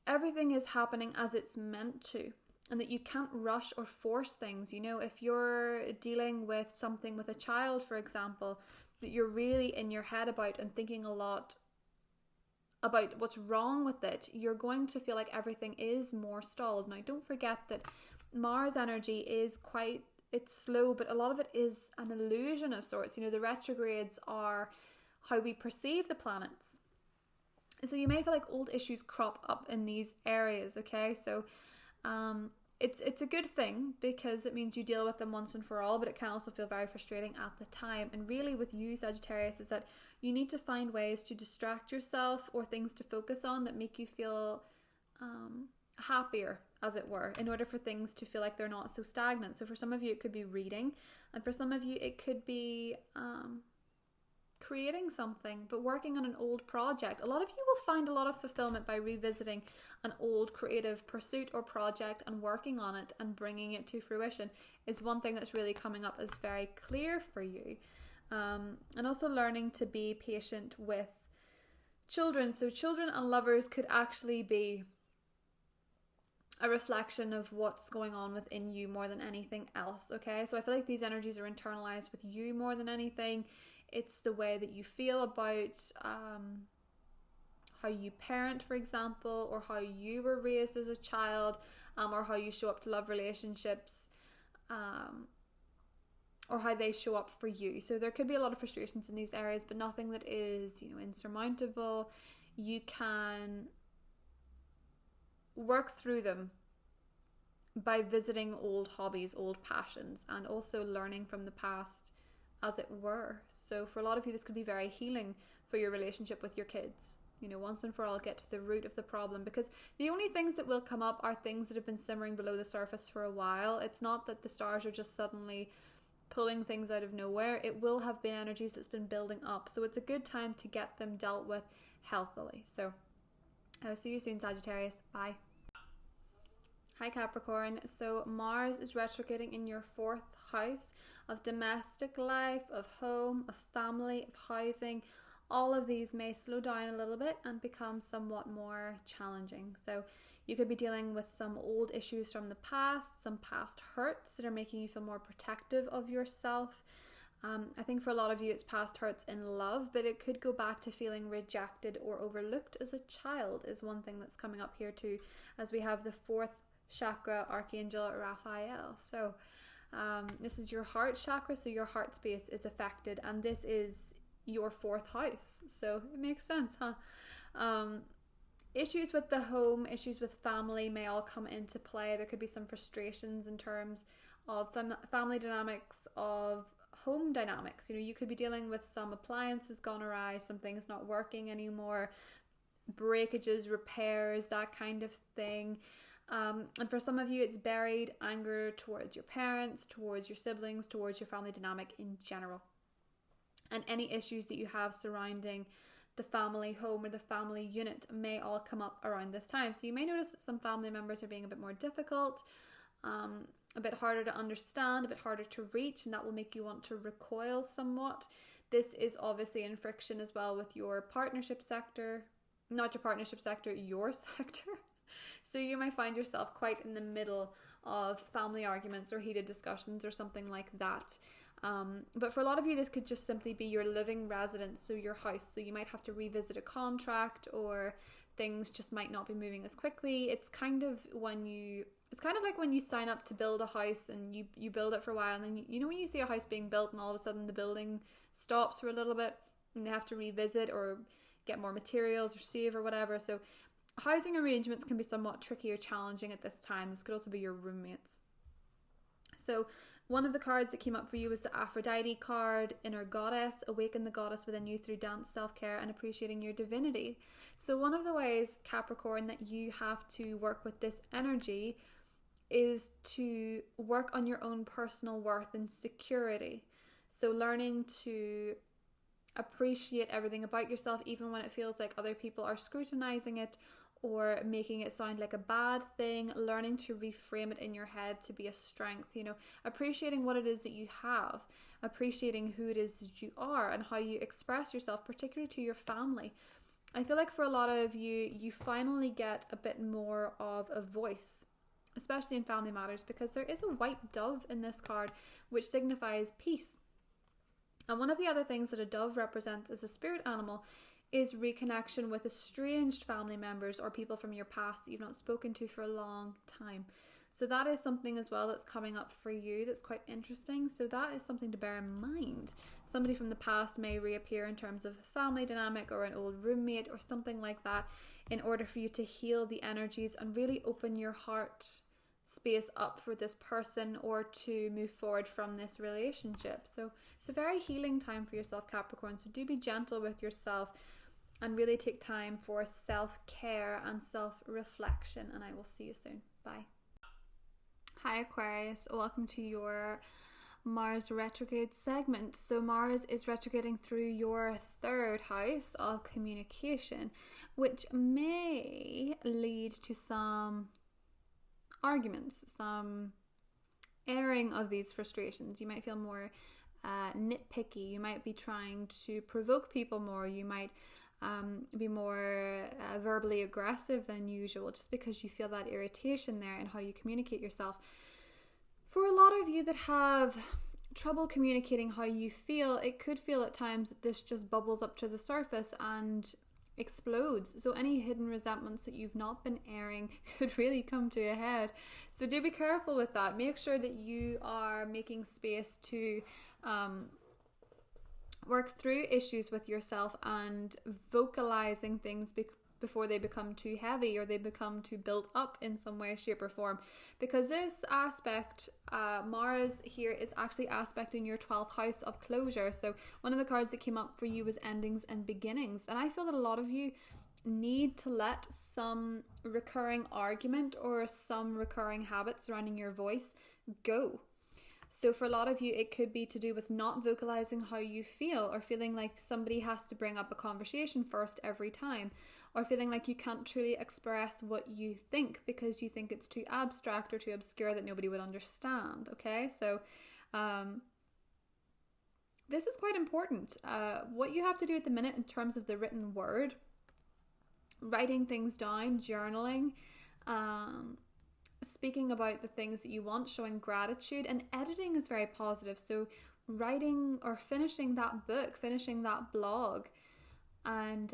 everything is happening as it's meant to, and that you can't rush or force things. If you're dealing with something with a child, for example, that you're really in your head about and thinking a lot about what's wrong with it, you're going to feel like everything is more stalled. Now, don't forget that Mars energy is it's slow, but a lot of it is an illusion of sorts. The retrogrades are how we perceive the planets. So you may feel like old issues crop up in these areas, okay? So it's a good thing because it means you deal with them once and for all, but it can also feel very frustrating at the time. And really with you, Sagittarius, is that you need to find ways to distract yourself or things to focus on that make you feel happier, as it were, in order for things to feel like they're not so stagnant. So for some of you, it could be reading, and for some of you, it could be creating something, but working on an old project. A lot of you will find a lot of fulfillment by revisiting an old creative pursuit or project and working on it and bringing it to fruition is one thing that's really coming up as very clear for you. And also learning to be patient with children. So children and lovers could actually be a reflection of what's going on within you more than anything else, okay? So I feel like these energies are internalized with you more than anything. It's the way that you feel about how you parent, for example, or how you were raised as a child, or how you show up to love relationships, or how they show up for you. So there could be a lot of frustrations in these areas, but nothing that is, insurmountable. You can work through them by visiting old hobbies, old passions, and also learning from the past, as it were. So for a lot of you, this could be very healing for your relationship with your kids. Once and for all, get to the root of the problem, because the only things that will come up are things that have been simmering below the surface for a while. It's not that the stars are just suddenly pulling things out of nowhere. It will have been energies that's been building up. So it's a good time to get them dealt with healthily. So I'll see you soon, Sagittarius. Bye. Hi Capricorn. So Mars is retrograding in your 4th house of domestic life, of home, of family, of housing, all of these may slow down a little bit and become somewhat more challenging. So you could be dealing with some old issues from the past, some past hurts that are making you feel more protective of yourself. I think for a lot of you it's past hurts in love, but it could go back to feeling rejected or overlooked as a child is one thing that's coming up here too, as we have the fourth chakra, Archangel Raphael. So this is your heart chakra, so your heart space is affected, and this is your fourth house, so it makes sense, huh? Issues with the home, issues with family may all come into play. There could be some frustrations in terms of family dynamics, of home dynamics. You know, you could be dealing with some appliances gone awry, something's not working anymore, breakages, repairs, that kind of thing. And for some of you, it's buried anger towards your parents, towards your siblings, towards your family dynamic in general. And any issues that you have surrounding the family home or the family unit may all come up around this time. So you may notice that some family members are being a bit more difficult, a bit harder to understand, a bit harder to reach, and that will make you want to recoil somewhat. This is obviously in friction as well with your partnership sector, not your partnership sector, your sector. So you might find yourself quite in the middle of family arguments or heated discussions or something like that. But for a lot of you, this could just simply be your living residence, so your house. So you might have to revisit a contract, or things just might not be moving as quickly. It's kind of like when you sign up to build a house and you build it for a while, and then you know when you see a house being built and all of a sudden the building stops for a little bit and they have to revisit or get more materials or save or whatever. So housing arrangements can be somewhat tricky or challenging at this time. This could also be your roommates. So one of the cards that came up for you was the Aphrodite card, Inner Goddess. Awaken the goddess within you through dance, self-care, and appreciating your divinity. So one of the ways, Capricorn, that you have to work with this energy is to work on your own personal worth and security. So learning to appreciate everything about yourself, even when it feels like other people are scrutinizing it or making it sound like a bad thing. Learning to reframe it in your head to be a strength, you know, appreciating what it is that you have, appreciating who it is that you are and how you express yourself, particularly to your family. I feel like for a lot of you, you finally get a bit more of a voice, especially in family matters, because there is a white dove in this card, which signifies peace. And one of the other things that a dove represents as a spirit animal is reconnection with estranged family members or people from your past that you've not spoken to for a long time. So that is something as well that's coming up for you that's quite interesting. So that is something to bear in mind. Somebody from the past may reappear in terms of a family dynamic or an old roommate or something like that, in order for you to heal the energies and really open your heart space up for this person or to move forward from this relationship. So it's a very healing time for yourself, Capricorn. So do be gentle with yourself and really take time for self-care and self-reflection. And I will see you soon. Bye. Hi Aquarius, welcome to your Mars retrograde segment. So Mars is retrograding through your third house of communication, which may lead to some arguments, some airing of these frustrations. You might feel more nitpicky. You might be trying to provoke people more. You might be more verbally aggressive than usual, just because you feel that irritation there in how you communicate yourself. For a lot of you that have trouble communicating how you feel, it could feel at times that this just bubbles up to the surface and explodes. So any hidden resentments that you've not been airing could really come to a head. So do be careful with that. Make sure that you are making space to work through issues with yourself and vocalizing things before they become too heavy or they become too built up in some way, shape or form. Because this aspect, Mars here, is actually aspecting your 12th house of closure. So one of the cards that came up for you was endings and beginnings. And I feel that a lot of you need to let some recurring argument or some recurring habit surrounding your voice go. So for a lot of you, it could be to do with not vocalizing how you feel, or feeling like somebody has to bring up a conversation first every time, or feeling like you can't truly express what you think because you think it's too abstract or too obscure that nobody would understand. Okay, so this is quite important. What you have to do at the minute in terms of the written word, writing things down, journaling, speaking about the things that you want, showing gratitude, and editing is very positive. So writing or finishing that book, finishing that blog, and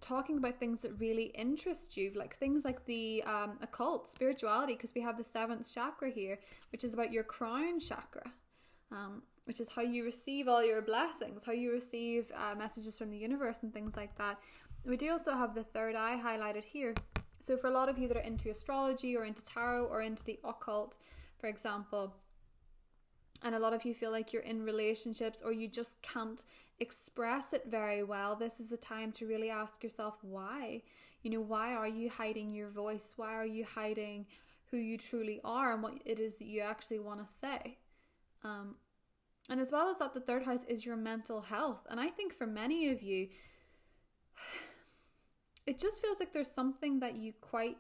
talking about things that really interest you, like things like the occult, spirituality, because we have the 7th chakra here, which is about your crown chakra, which is how you receive all your blessings, how you receive messages from the universe and things like that. We do also have the 3rd eye highlighted here. So for a lot of you that are into astrology or into tarot or into the occult, for example, and a lot of you feel like you're in relationships or you just can't express it very well, this is a time to really ask yourself why. You know, why are you hiding your voice? Why are you hiding who you truly are and what it is that you actually want to say? And as well as that, the 3rd house is your mental health. And I think for many of you, it just feels like there's something that you quite,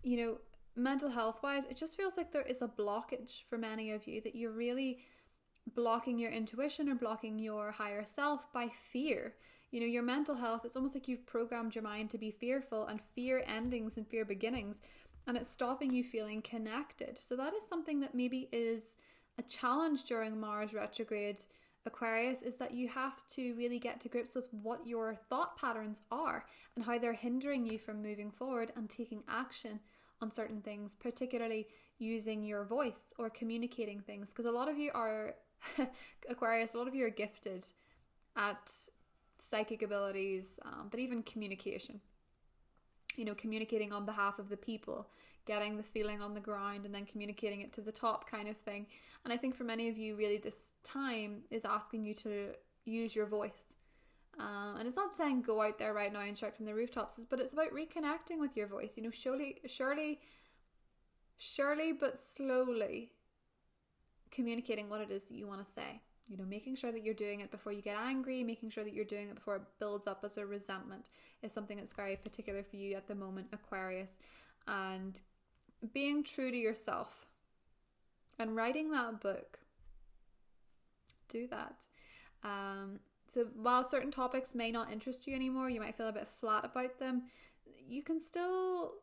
you know, mental health wise, it just feels like there is a blockage for many of you, that you're really blocking your intuition or blocking your higher self by fear. You know, your mental health, it's almost like you've programmed your mind to be fearful, and fear endings and fear beginnings, and it's stopping you feeling connected. So that is something that maybe is a challenge during Mars retrograde, Aquarius, is that you have to really get to grips with what your thought patterns are and how they're hindering you from moving forward and taking action on certain things, particularly using your voice or communicating things. Because a lot of you are, Aquarius, a lot of you are gifted at psychic abilities, but even communication. You know, communicating on behalf of the people, getting the feeling on the ground and then communicating it to the top kind of thing. And I think for many of you, really, this time is asking you to use your voice. And it's not saying go out there right now and shout from the rooftops, but it's about reconnecting with your voice. You know, surely, but slowly communicating what it is that you want to say. You know, making sure that you're doing it before you get angry, making sure that you're doing it before it builds up as a resentment is something that's very particular for you at the moment, Aquarius. And being true to yourself and writing that book, do that. So while certain topics may not interest you anymore, you might feel a bit flat about them, you can still,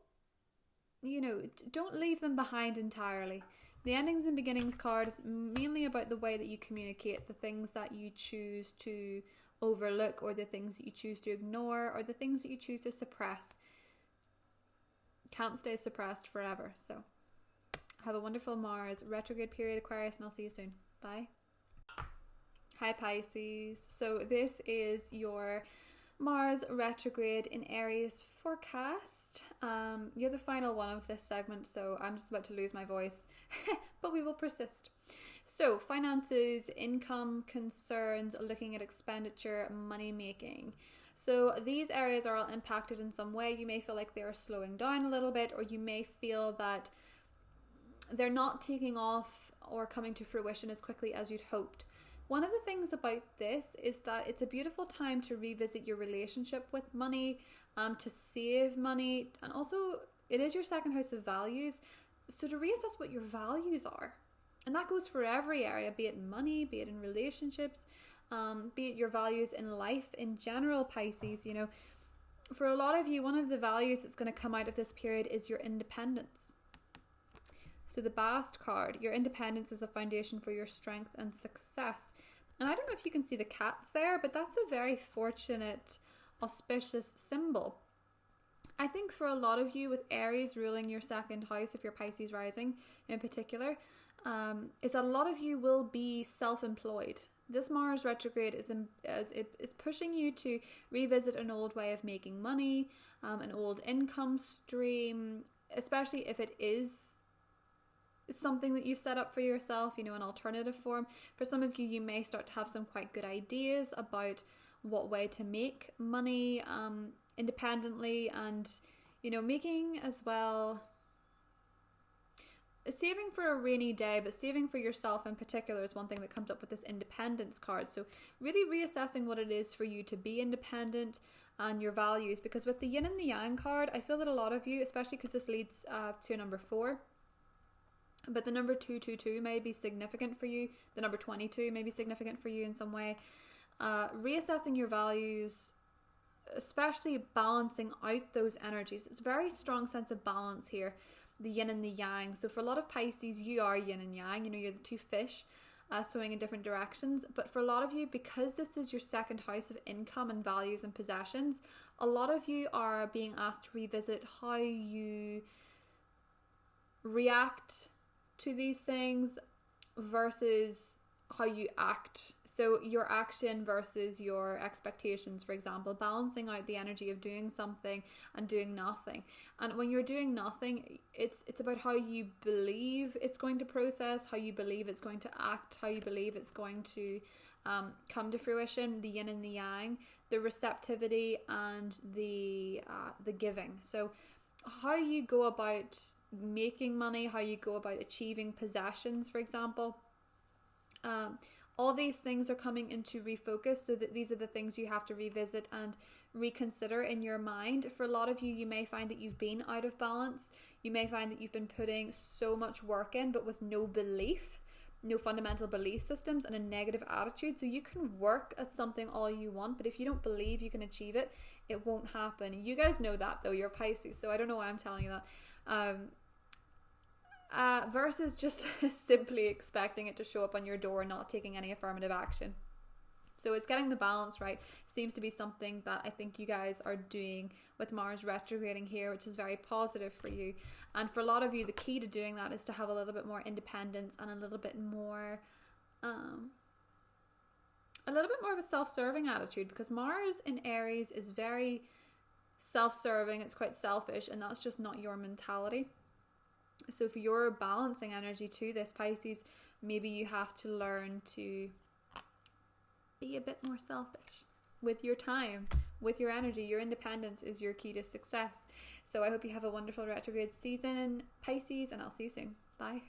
you know, don't leave them behind entirely. The endings and beginnings card is mainly about the way that you communicate, the things that you choose to overlook, or the things that you choose to ignore, or the things that you choose to suppress. Can't stay suppressed forever. So have a wonderful Mars retrograde period, Aquarius, and I'll see you soon. Bye. Hi Pisces. So this is your Mars retrograde in Aries forecast. You're the final one of this segment, so I'm just about to lose my voice, but we will persist. So finances, income, concerns, looking at expenditure, money making. So these areas are all impacted in some way. You may feel like they are slowing down a little bit, or you may feel that they're not taking off or coming to fruition as quickly as you'd hoped. One of the things about this is that it's a beautiful time to revisit your relationship with money, to save money, and also it is your 2nd house of values, so to reassess what your values are. And that goes for every area, be it in money, be it in relationships, be it your values in life in general, Pisces. You know, for a lot of you, one of the values that's going to come out of this period is your independence. So the Bast card, your independence is a foundation for your strength and success. And I don't know if you can see the cats there, but that's a very fortunate, auspicious symbol. I think for a lot of you with Aries ruling your 2nd house, if you're Pisces rising in particular, is that a lot of you will be self-employed. This Mars retrograde is pushing you to revisit an old way of making money, an old income stream, especially if it is something that you've set up for yourself, you know, an alternative form. For some of you, you may start to have some quite good ideas about what way to make money independently, and, you know, making as well, saving for a rainy day, but saving for yourself in particular is one thing that comes up with this independence card. So really reassessing what it is for you to be independent and your values, because with the yin and the yang card, I feel that a lot of you, especially because this leads to number 4, But the number 222 may be significant for you. The number 22 may be significant for you in some way. Reassessing your values, especially balancing out those energies. It's a very strong sense of balance here, the yin and the yang. So for a lot of Pisces, you are yin and yang. You know, you're the two fish swimming in different directions. But for a lot of you, because this is your second house of income and values and possessions, a lot of you are being asked to revisit how you react to these things versus how you act. So your action versus your expectations, for example, balancing out the energy of doing something and doing nothing. And when you're doing nothing, it's about how you believe it's going to process, how you believe it's going to act, how you believe it's going to come to fruition, the yin and the yang, the receptivity and the giving. So how you go about making money, how you go about achieving possessions, for example, all these things are coming into refocus, so that these are the things you have to revisit and reconsider in your mind. For a lot of you, you may find that you've been out of balance. You may find that you've been putting so much work in, but with no belief, no fundamental belief systems, and a negative attitude. So you can work at something all you want, but if you don't believe you can achieve it, it won't happen. You guys know that though, you're Pisces, so I don't know why I'm telling you that. Versus just simply expecting it to show up on your door and not taking any affirmative action. So it's getting the balance right. Seems to be something that I think you guys are doing with Mars retrograding here, which is very positive for you. And for a lot of you, the key to doing that is to have a little bit more independence and a little bit more of a self-serving attitude, because Mars in Aries is very self-serving. It's quite selfish, and that's just not your mentality. So if you're balancing energy to this, Pisces, maybe you have to learn to be a bit more selfish with your time, with your energy. Your independence is your key to success. So I hope you have a wonderful retrograde season, Pisces, and I'll see you soon. Bye.